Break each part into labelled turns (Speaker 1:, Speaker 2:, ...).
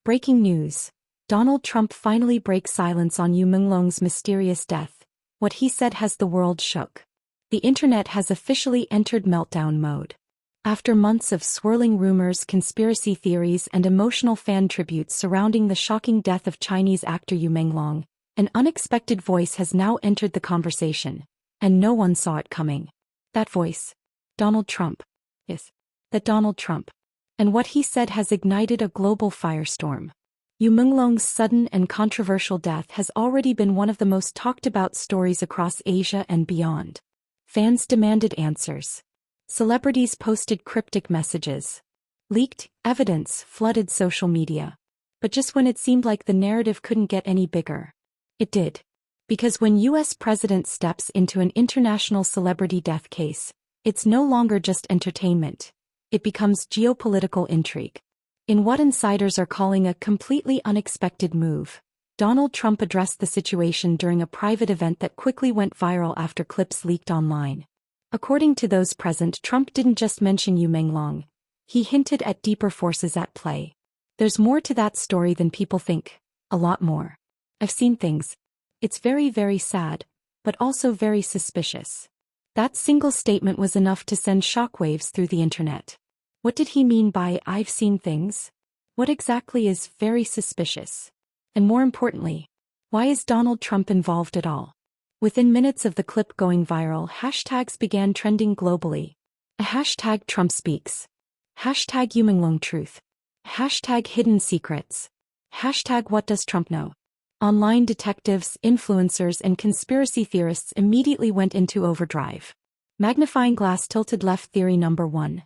Speaker 1: Breaking news. Donald Trump finally breaks silence on Yu Menglong's mysterious death. What he said has the world shook. The internet has officially entered meltdown mode. After months of swirling rumors, conspiracy theories, and emotional fan tributes surrounding the shocking death of Chinese actor Yu Menglong, an unexpected voice has now entered the conversation, and no one saw it coming. That voice. Donald Trump. Yes. That Donald Trump. And what he said has ignited a global firestorm. Yu Menglong's sudden and controversial death has already been one of the most talked about stories across Asia and beyond. Fans demanded answers. Celebrities posted cryptic messages. Leaked evidence flooded social media. But just when it seemed like the narrative couldn't get any bigger, it did. Because when US president steps into an international celebrity death case, it's no longer just entertainment. It becomes geopolitical intrigue. In what insiders are calling a completely unexpected move, Donald Trump addressed the situation during a private event that quickly went viral after clips leaked online. According to those present, Trump didn't just mention Yu Menglong. He hinted at deeper forces at play. There's more to that story than people think. A lot more. I've seen things. It's very, very sad, but also very suspicious. That single statement was enough to send shockwaves through the internet. What did he mean by "I've seen things"? What exactly is very suspicious? And more importantly, why is Donald Trump involved at all? Within minutes of the clip going viral, hashtags began trending globally. A hashtag Trump speaks. Hashtag Yu Menglong truth. Hashtag hidden secrets. Hashtag what does Trump know? Online detectives, influencers, and conspiracy theorists immediately went into overdrive. Magnifying glass tilted left theory number 1.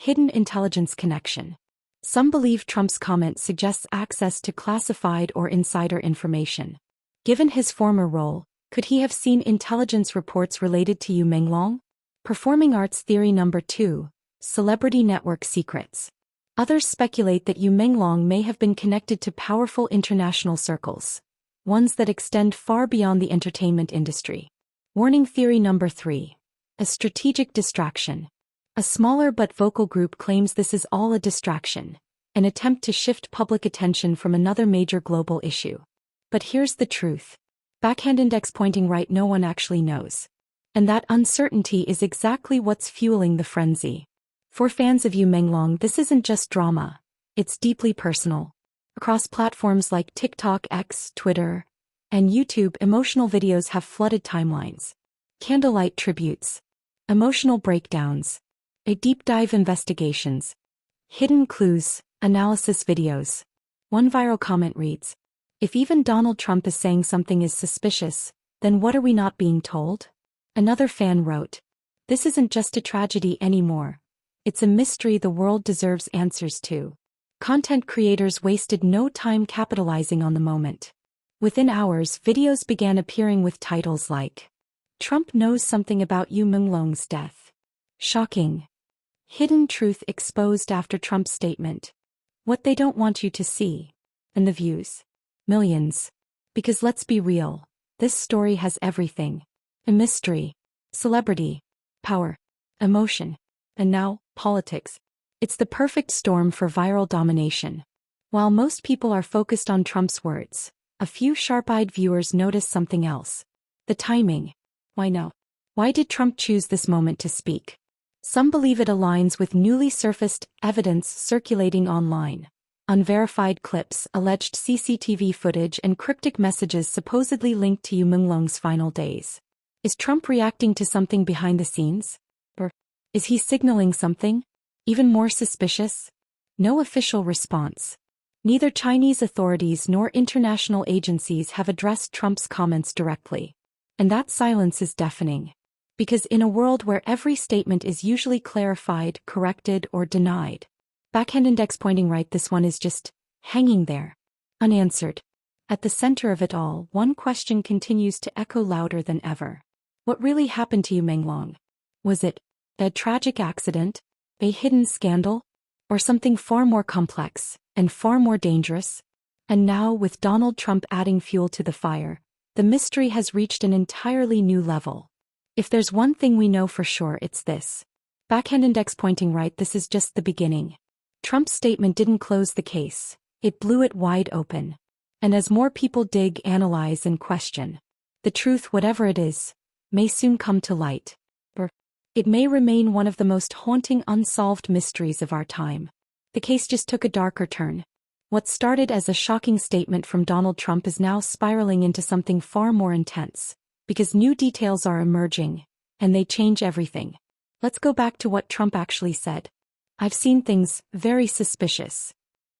Speaker 1: Hidden intelligence connection. Some believe Trump's comment suggests access to classified or insider information. Given his former role, could he have seen intelligence reports related to Yu Menglong? Performing arts theory number 2. Celebrity network secrets. Others speculate that Yu Menglong may have been connected to powerful international circles, ones that extend far beyond the entertainment industry. Warning theory number 3. A strategic distraction. A smaller but vocal group claims this is all a distraction, an attempt to shift public attention from another major global issue. But here's the truth. Backhand index pointing right, no one actually knows. And that uncertainty is exactly what's fueling the frenzy. For fans of Yu Menglong, this isn't just drama. It's deeply personal. Across platforms like TikTok, X, Twitter, and YouTube, emotional videos have flooded timelines. Candlelight tributes. Emotional breakdowns. A deep dive investigations. Hidden clues, analysis videos. One viral comment reads, "If even Donald Trump is saying something is suspicious, then what are we not being told?" Another fan wrote, "This isn't just a tragedy anymore. It's a mystery the world deserves answers to." Content creators wasted no time capitalizing on the moment. Within hours, videos began appearing with titles like, "Trump knows something about Yu Menglong's death." "Shocking. Hidden truth exposed after Trump's statement. What they don't want you to see." And the views? Millions. Because let's be real, this story has everything. A mystery, celebrity, power, emotion, and now, politics. It's the perfect storm for viral domination. While most people are focused on Trump's words, a few sharp-eyed viewers notice something else. The timing. Why now? Why did Trump choose this moment to speak? Some believe it aligns with newly surfaced evidence circulating online. Unverified clips, alleged CCTV footage, and cryptic messages supposedly linked to Yu Menglong's final days. Is Trump reacting to something behind the scenes? Or is he signaling something even more suspicious? No official response. Neither Chinese authorities nor international agencies have addressed Trump's comments directly. And that silence is deafening. Because in a world where every statement is usually clarified, corrected, or denied, backhand index pointing right, this one is just hanging there, unanswered. At the center of it all, one question continues to echo louder than ever. What really happened to Yu Menglong? Was it a tragic accident, a hidden scandal, or something far more complex and far more dangerous? And now, with Donald Trump adding fuel to the fire, the mystery has reached an entirely new level. If there's one thing we know for sure, it's this. Backhand index pointing right, this is just the beginning. Trump's statement didn't close the case. It blew it wide open. And as more people dig, analyze, and question, the truth, whatever it is, may soon come to light. Or it may remain one of the most haunting unsolved mysteries of our time. The case just took a darker turn. What started as a shocking statement from Donald Trump is now spiraling into something far more intense, because new details are emerging, and they change everything. Let's go back to what Trump actually said. I've seen things very suspicious.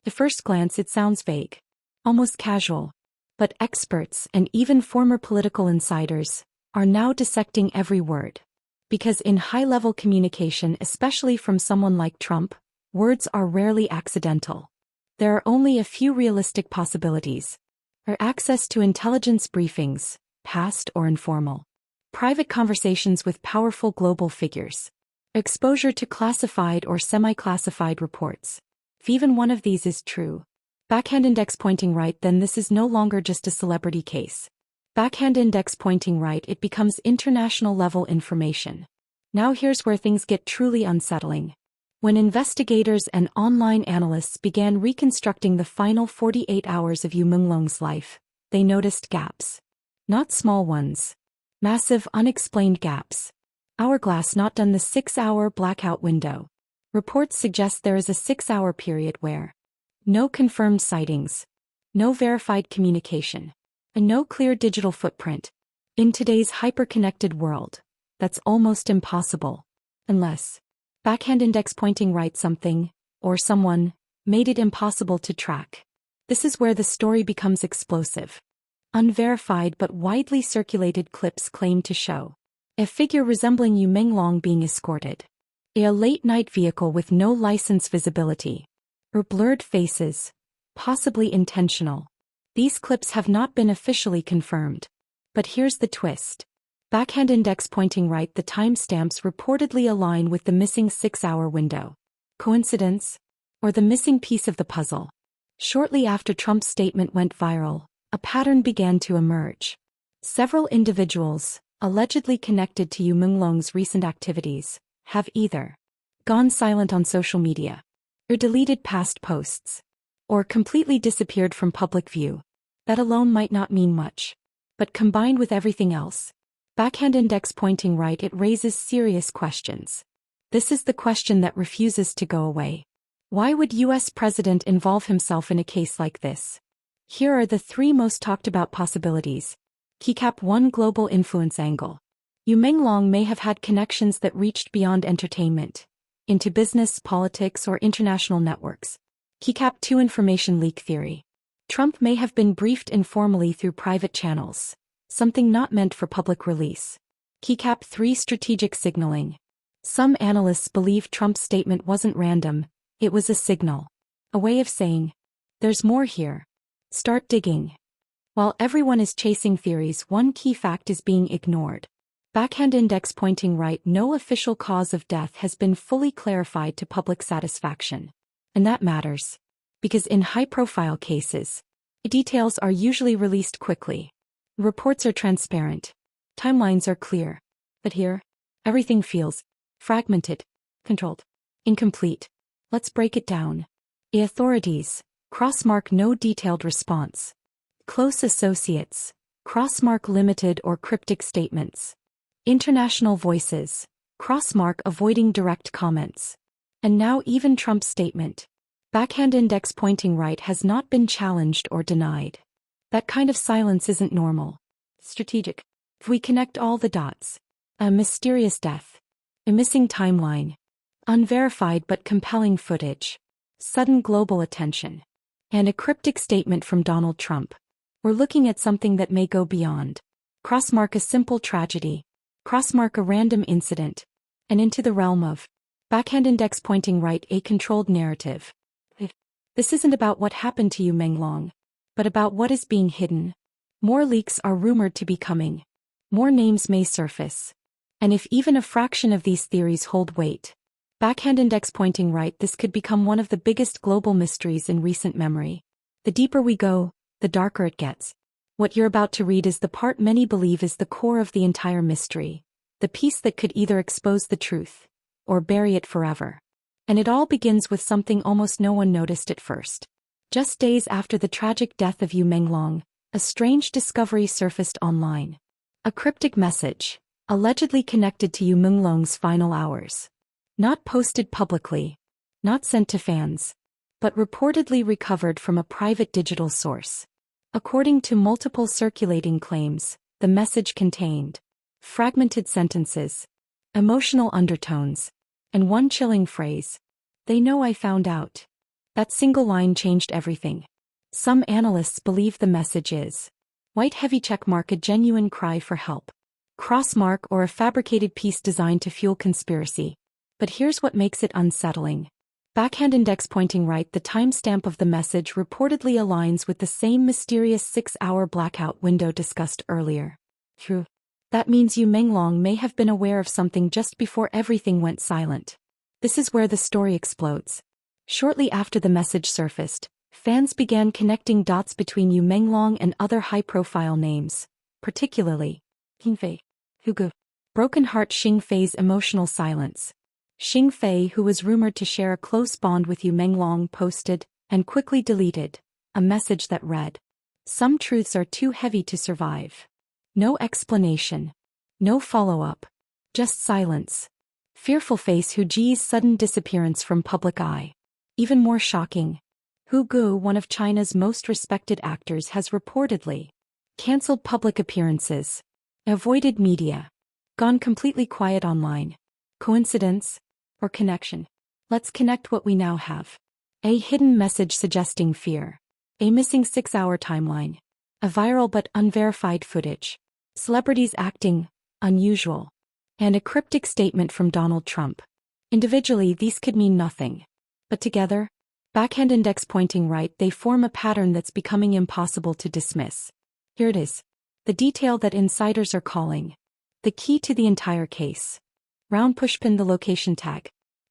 Speaker 1: At first glance, it sounds vague, almost casual. But experts and even former political insiders are now dissecting every word. Because in high-level communication, especially from someone like Trump, words are rarely accidental. There are only a few realistic possibilities. Or access to intelligence briefings, past or informal. Private conversations with powerful global figures. Exposure to classified or semi-classified reports. If even one of these is true, backhand index pointing right, then this is no longer just a celebrity case. Backhand index pointing right, it becomes international level information. Now here's where things get truly unsettling. When investigators and online analysts began reconstructing the final 48 hours of Yu Menglong's life, they noticed gaps. Not small ones. Massive, unexplained gaps. Hourglass not done, the 6-hour blackout window. Reports suggest there is a 6-hour period where no confirmed sightings, no verified communication, and no clear digital footprint. In today's hyper-connected world, that's almost impossible. Unless backhand index pointing right, something, or someone, made it impossible to track. This is where the story becomes explosive. Unverified but widely circulated clips claim to show a figure resembling Yu Menglong being escorted. A late-night vehicle with no license visibility. Or blurred faces, possibly intentional. These clips have not been officially confirmed. But here's the twist. Backhand index pointing right, the timestamps reportedly align with the missing 6-hour window. Coincidence? Or the missing piece of the puzzle? Shortly after Trump's statement went viral, a pattern began to emerge. Several individuals, allegedly connected to Yu Menglong's recent activities, have either gone silent on social media, or deleted past posts, or completely disappeared from public view. That alone might not mean much. But combined with everything else, backhand index pointing right, it raises serious questions. This is the question that refuses to go away. Why would US President involve himself in a case like this? Here are the 3 most talked about possibilities. Kpop 1, global influence angle. Yu Menglong may have had connections that reached beyond entertainment, into business, politics, or international networks. Kpop 2, information leak theory. Trump may have been briefed informally through private channels, something not meant for public release. Kpop 3, strategic signaling. Some analysts believe Trump's statement wasn't random, it was a signal. A way of saying, there's more here. Start digging. While everyone is chasing theories, one key fact is being ignored. Backhand index pointing right, no official cause of death has been fully clarified to public satisfaction. And that matters. Because in high-profile cases, details are usually released quickly. Reports are transparent. Timelines are clear. But here, everything feels fragmented, controlled, incomplete. Let's break it down. The authorities, crossmark no detailed response. Close associates, crossmark limited or cryptic statements. International voices, crossmark avoiding direct comments. And now even Trump's statement. Backhand index pointing right has not been challenged or denied. That kind of silence isn't normal. Strategic. If we connect all the dots. A mysterious death. A missing timeline. Unverified but compelling footage. Sudden global attention. And a cryptic statement from Donald Trump. We're looking at something that may go beyond. Crossmark a simple tragedy. Crossmark a random incident. And into the realm of backhand index pointing right, a controlled narrative. This isn't about what happened to Yu Menglong, but about what is being hidden. More leaks are rumored to be coming. More names may surface. And if even a fraction of these theories hold weight, backhand index pointing right, this could become one of the biggest global mysteries in recent memory. The deeper we go, the darker it gets. What you're about to read is the part many believe is the core of the entire mystery. The piece that could either expose the truth, or bury it forever. And it all begins with something almost no one noticed at first. Just days after the tragic death of Yu Menglong, a strange discovery surfaced online. A cryptic message, allegedly connected to Yu Menglong's final hours. Not posted publicly, not sent to fans, but reportedly recovered from a private digital source. According to multiple circulating claims, the message contained fragmented sentences, emotional undertones, and one chilling phrase, "They know I found out." That single line changed everything. Some analysts believe the message is white heavy checkmark, a genuine cry for help, crossmark, or a fabricated piece designed to fuel conspiracy. But here's what makes it unsettling. Backhand index pointing right, the timestamp of the message reportedly aligns with the same mysterious 6-hour blackout window discussed earlier. True. That means Yu Menglong may have been aware of something just before everything went silent. This is where the story explodes. Shortly after the message surfaced, fans began connecting dots between Yu Menglong and other high-profile names, particularly Xing Fei, Hugo, Broken Heart, Xing Fei's emotional silence. Xing Fei, who was rumored to share a close bond with Yu Menglong, posted, and quickly deleted, a message that read, "Some truths are too heavy to survive." No explanation. No follow-up. Just silence. Fearful face Hu Ji's sudden disappearance from public eye. Even more shocking, Hu Gu, one of China's most respected actors, has reportedly cancelled public appearances, avoided media, gone completely quiet online. Coincidence? Or connection? Let's connect what we now have. A hidden message suggesting fear. A missing 6-hour timeline. A viral but unverified footage. Celebrities acting unusual. And a cryptic statement from Donald Trump. Individually, these could mean nothing. But together, backhand index pointing right, they form a pattern that's becoming impossible to dismiss. Here it is. The detail that insiders are calling the key to the entire case. Round pushpin, the location tag.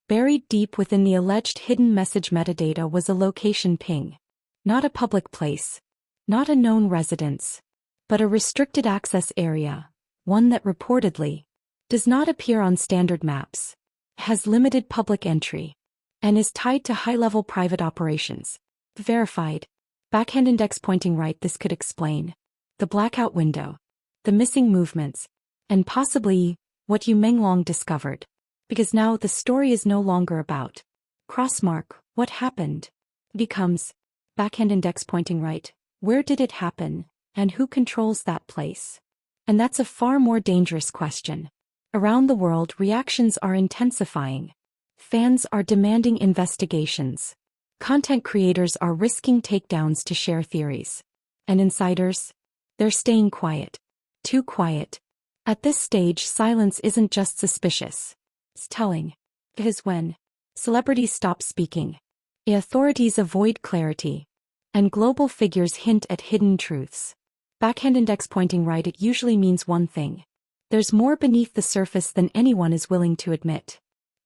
Speaker 1: Buried deep within the alleged hidden message metadata was a location ping. Not a public place. Not a known residence. But a restricted access area. One that reportedly does not appear on standard maps. Has limited public entry. And is tied to high-level private operations. Verified. Backhand index pointing right, this could explain the blackout window, the missing movements, and possibly what Yu Menglong discovered. Because now the story is no longer about crossmark, what happened. It becomes backhand index pointing right, where did it happen, and who controls that place? And that's a far more dangerous question. Around the world, reactions are intensifying. Fans are demanding investigations. Content creators are risking takedowns to share theories. And insiders? They're staying quiet. Too quiet. At this stage, silence isn't just suspicious. It's telling. Because when celebrities stop speaking, authorities avoid clarity, and global figures hint at hidden truths. Backhand index pointing right, it usually means one thing. There's more beneath the surface than anyone is willing to admit.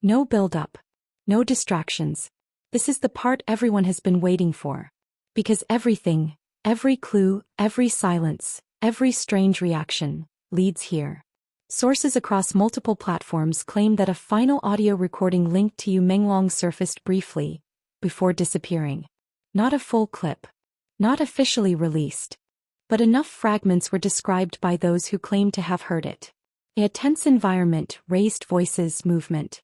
Speaker 1: No build-up. No distractions. This is the part everyone has been waiting for. Because everything, every clue, every silence, every strange reaction, leads here. Sources across multiple platforms claim that a final audio recording linked to Yu Menglong surfaced briefly, before disappearing. Not a full clip. Not officially released. But enough fragments were described by those who claimed to have heard it. A tense environment, raised voices, movement.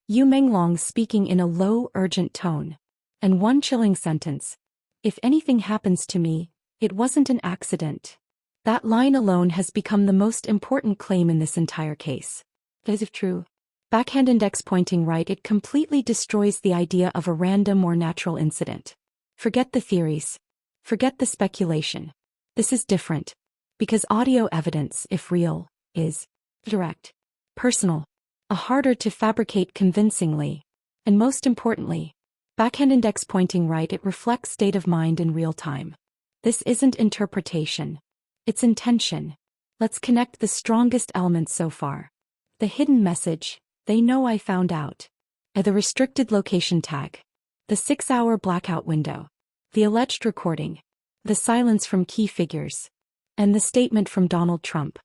Speaker 1: Yu Menglong speaking in a low, urgent tone. And one chilling sentence. "If anything happens to me, it wasn't an accident." That line alone has become the most important claim in this entire case. As if true. Backhand index pointing right, it completely destroys the idea of a random or natural incident. Forget the theories. Forget the speculation. This is different. Because audio evidence, if real, is direct, personal, harder to fabricate convincingly. And most importantly, backhand index pointing right, it reflects state of mind in real time. This isn't interpretation. It's intention. Let's connect the strongest elements so far. The hidden message, "They know I found out." The restricted location tag. The 6-hour blackout window. The alleged recording. The silence from key figures. And the statement from Donald Trump.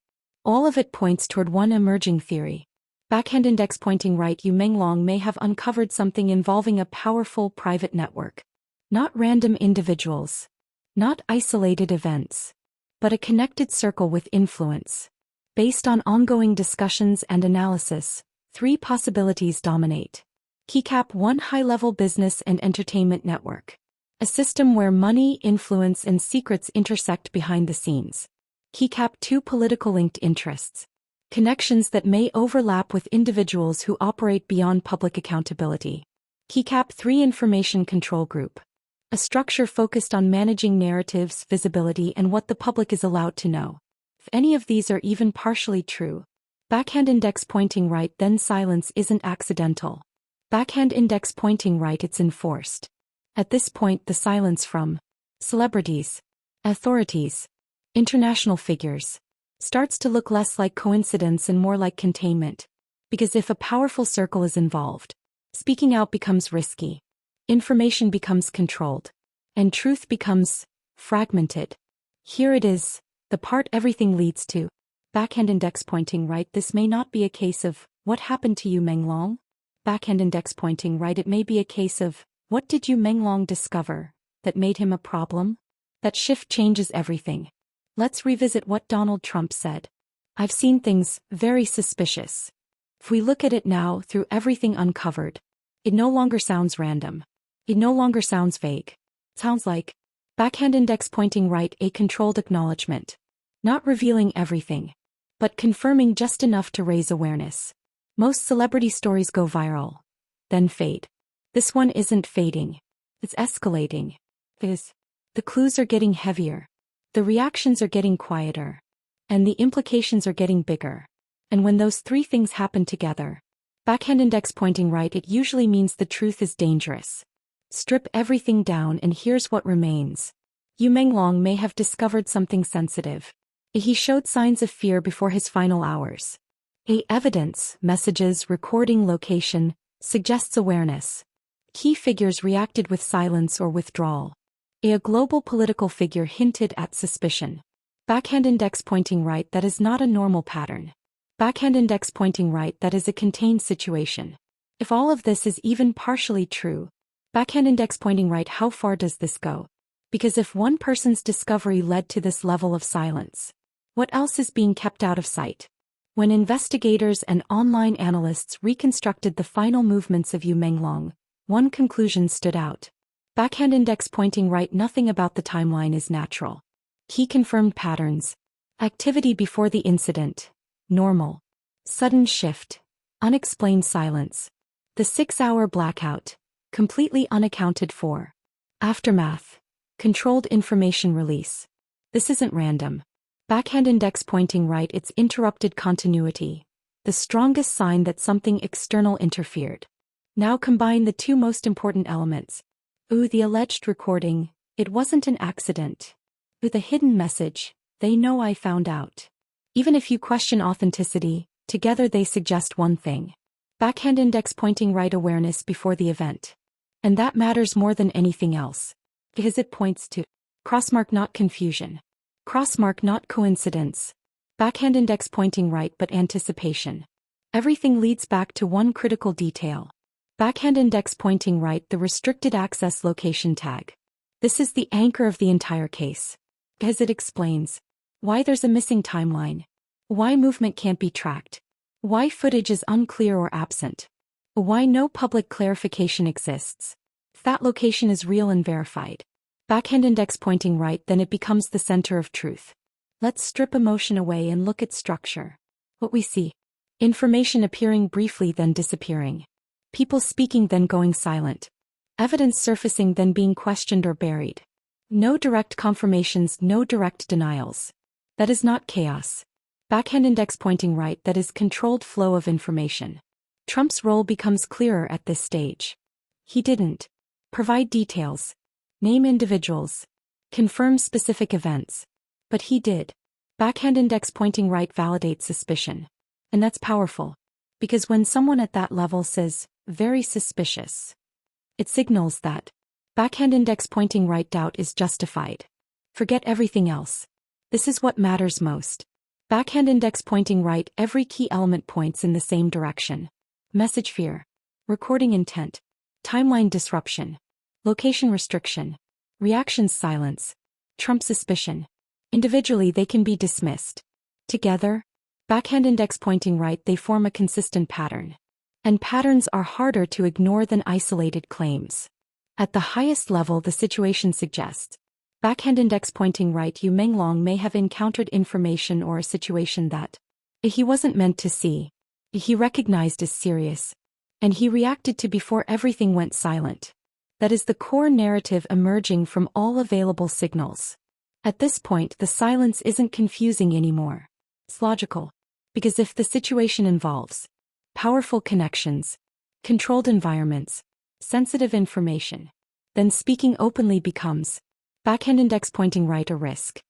Speaker 1: All of it points toward one emerging theory. Backhand index pointing right, Yu Menglong may have uncovered something involving a powerful private network. Not random individuals. Not isolated events. But a connected circle with influence. Based on ongoing discussions and analysis, 3 possibilities dominate. Kpop, one high-level business and entertainment network. A system where money, influence, and secrets intersect behind the scenes. Kpop, 2 political linked interests. Connections that may overlap with individuals who operate beyond public accountability. Kpop, 3 information control group. A structure focused on managing narratives, visibility, and what the public is allowed to know. If any of these are even partially true, backhand index pointing right, then silence isn't accidental. Backhand index pointing right, it's enforced. At this point, the silence from celebrities, authorities, international figures starts to look less like coincidence and more like containment. Because if a powerful circle is involved, speaking out becomes risky, information becomes controlled, and truth becomes fragmented. Here it is, the part everything leads to. Backhand index pointing right. This may not be a case of, what happened to Yu Menglong? Backhand index pointing right. It may be a case of, what did Yu Menglong discover that made him a problem? That shift changes everything. Let's revisit what Donald Trump said. I've seen things very suspicious. If we look at it now through everything uncovered, it no longer sounds random. It no longer sounds vague. It sounds like backhand index pointing right, a controlled acknowledgement. Not revealing everything, but confirming just enough to raise awareness. Most celebrity stories go viral, then fade. This one isn't fading. It's escalating. The clues are getting heavier. The reactions are getting quieter. And the implications are getting bigger. And when those 3 things happen together, backhand index pointing right, it usually means the truth is dangerous. Strip everything down and here's what remains. Yu Menglong may have discovered something sensitive. He showed signs of fear before his final hours. Evidence, messages, recording, location, suggests awareness. Key figures reacted with silence or withdrawal. A global political figure hinted at suspicion. Backhand index pointing right, that is not a normal pattern. Backhand index pointing right, that is a contained situation. If all of this is even partially true, backhand index pointing right, how far does this go? Because if one person's discovery led to this level of silence, what else is being kept out of sight? When investigators and online analysts reconstructed the final movements of Yu Menglong, one conclusion stood out. Backhand index pointing right, nothing about the timeline is natural. He confirmed patterns. Activity before the incident. Normal. Sudden shift. Unexplained silence. The 6-hour blackout. Completely unaccounted for. Aftermath. Controlled information release. This isn't random. Backhand index pointing right, it's interrupted continuity. The strongest sign that something external interfered. Now combine the 2 most important elements. The alleged recording, it wasn't an accident. The hidden message, they know I found out. Even if you question authenticity, together they suggest one thing. Backhand index pointing right, awareness before the event. And that matters more than anything else. Because it points to crossmark, not confusion. Crossmark, not coincidence. Backhand index pointing right, but anticipation. Everything leads back to one critical detail. Backhand index pointing right, the restricted access location tag. This is the anchor of the entire case. Because it explains why there's a missing timeline. Why movement can't be tracked. Why footage is unclear or absent. Why no public clarification exists. If that location is real and verified. Backhand index pointing right, then it becomes the center of truth. Let's strip emotion away and look at structure. What we see. Information appearing briefly then disappearing. People speaking then going silent. Evidence surfacing then being questioned or buried. No direct confirmations, no direct denials. That is not chaos. Backhand index pointing right, that is controlled flow of information. Trump's role becomes clearer at this stage. He didn't provide details, name individuals, confirm specific events. But he did. Backhand index pointing right validates suspicion. And that's powerful. Because when someone at that level says, very suspicious, it signals that backhand index pointing right, doubt is justified. Forget everything else. This is what matters most. Backhand index pointing right, every key element points in the same direction. Message fear. Recording intent. Timeline disruption. Location restriction. Reactions silence. Trump suspicion. Individually they can be dismissed. Together, backhand index pointing right, they form a consistent pattern. And patterns are harder to ignore than isolated claims. At the highest level, the situation suggests backhand index pointing right, Yu Menglong may have encountered information or a situation that he wasn't meant to see. He recognized as serious. And he reacted to before everything went silent. That is the core narrative emerging from all available signals. At this point, the silence isn't confusing anymore. It's logical. Because if the situation involves powerful connections, controlled environments, sensitive information, then speaking openly becomes backhand index pointing right a risk.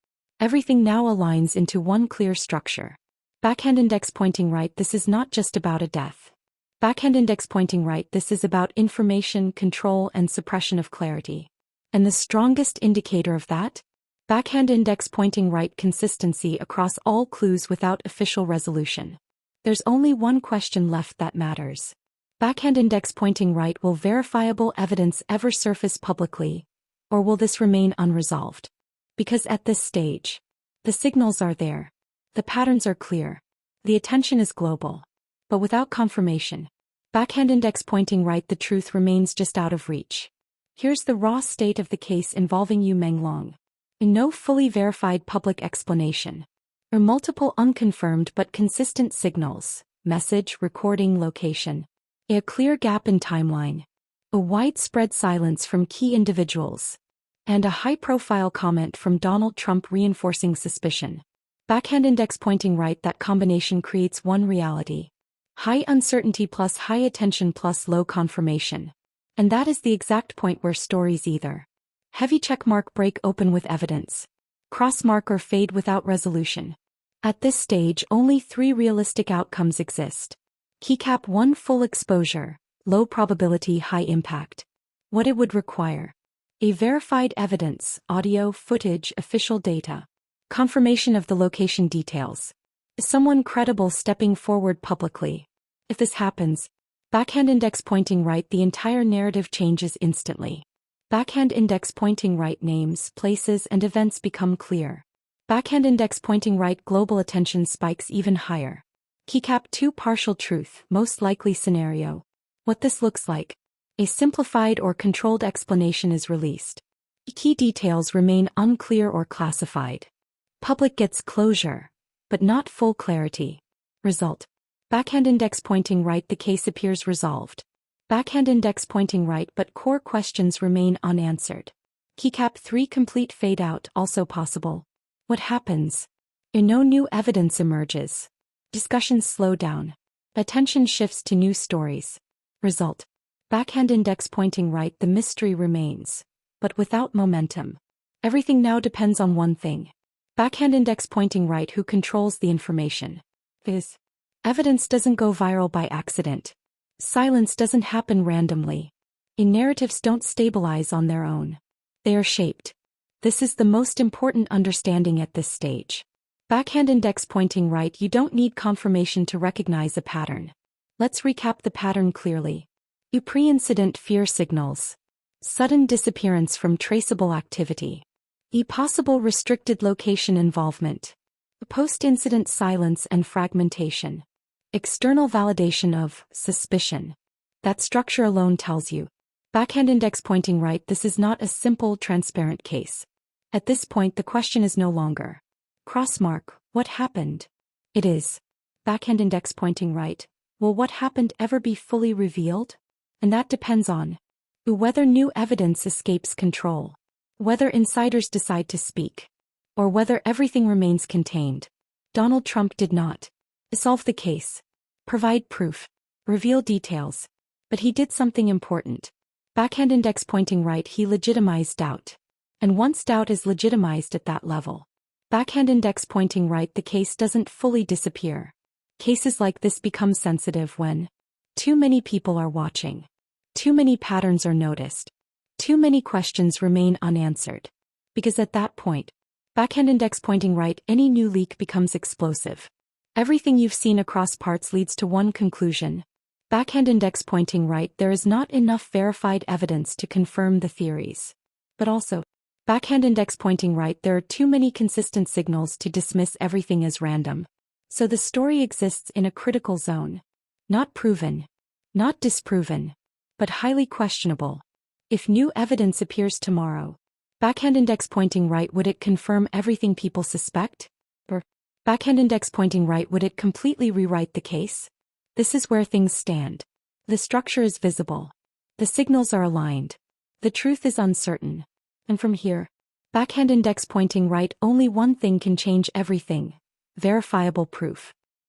Speaker 1: Everything now aligns into one clear structure. Backhand index pointing right, this is not just about a death. Backhand index pointing right, this is about information, control, and suppression of clarity. And the strongest indicator of that? Backhand index pointing right consistency across all clues without official resolution. There's only one question left that matters. Backhand index pointing right, will verifiable evidence ever surface publicly? Or will this remain unresolved? Because at this stage, the signals are there. The patterns are clear. The attention is global. But without confirmation, backhand index pointing right, the truth remains just out of reach. Here's the raw state of the case involving Yu Menglong. No fully verified public explanation. Or multiple unconfirmed but consistent signals, message, recording, location. A clear gap in timeline. A widespread silence from key individuals. And a high-profile comment from Donald Trump reinforcing suspicion. Backhand index pointing right, that combination creates one reality. High uncertainty plus high attention plus low confirmation. And that is the exact point where stories either heavy checkmark break open with evidence, crossmark or fade without resolution. At this stage, only three realistic outcomes exist. Keycap 1, full exposure, low probability, high impact. What it would require: a verified evidence, audio, footage, official data, confirmation of the location details, someone credible stepping forward publicly. If this happens, backhand index pointing right, the entire narrative changes instantly. Backhand index pointing right, names, places, and events become clear. Backhand index pointing right, global attention spikes even higher. Keycap 2, partial truth, most likely scenario. What this looks like: a simplified or controlled explanation is released. Key details remain unclear or classified. Public gets closure, but not full clarity. Result: backhand index pointing right, the case appears resolved. Backhand index pointing right, but core questions remain unanswered. Keycap 3, complete fade out, also possible. What happens? No new evidence emerges. Discussions slow down. Attention shifts to new stories. Result: backhand index pointing right, the mystery remains, but without momentum. Everything now depends on one thing. Backhand index pointing right, who controls the information. Evidence doesn't go viral by accident. Silence doesn't happen randomly. Narratives don't stabilize on their own. They are shaped. This is the most important understanding at this stage. Backhand index pointing right, you don't need confirmation to recognize a pattern. Let's recap the pattern clearly. Pre-incident fear signals. Sudden disappearance from traceable activity. Possible restricted location involvement. Post-incident silence and fragmentation. External validation of suspicion. That structure alone tells you. Backhand index pointing right, this is not a simple, transparent case. At this point, the question is no longer crossmark, what happened? It is backhand index pointing right, will what happened ever be fully revealed? And that depends on whether new evidence escapes control, whether insiders decide to speak, or whether everything remains contained. Donald Trump did not solve the case, provide proof, reveal details, but he did something important. Backhand index pointing right, he legitimized doubt. And once doubt is legitimized at that level, backhand index pointing right, the case doesn't fully disappear. Cases like this become sensitive when too many people are watching, too many patterns are noticed, too many questions remain unanswered. Because at that point, backhand index pointing right, any new leak becomes explosive. Everything you've seen across parts leads to one conclusion: Backhand index pointing right, there is not enough verified evidence to confirm the theories. But also, backhand index pointing right, there are too many consistent signals to dismiss everything as random. So the story exists in a critical zone. Not proven. Not disproven. But highly questionable. If new evidence appears tomorrow, backhand index pointing right, would it confirm everything people suspect? Or, backhand index pointing right, would it completely rewrite the case? This is where things stand. The structure is visible. The signals are aligned. The truth is uncertain. And from here, backhand index pointing right, only one thing can change everything: verifiable proof.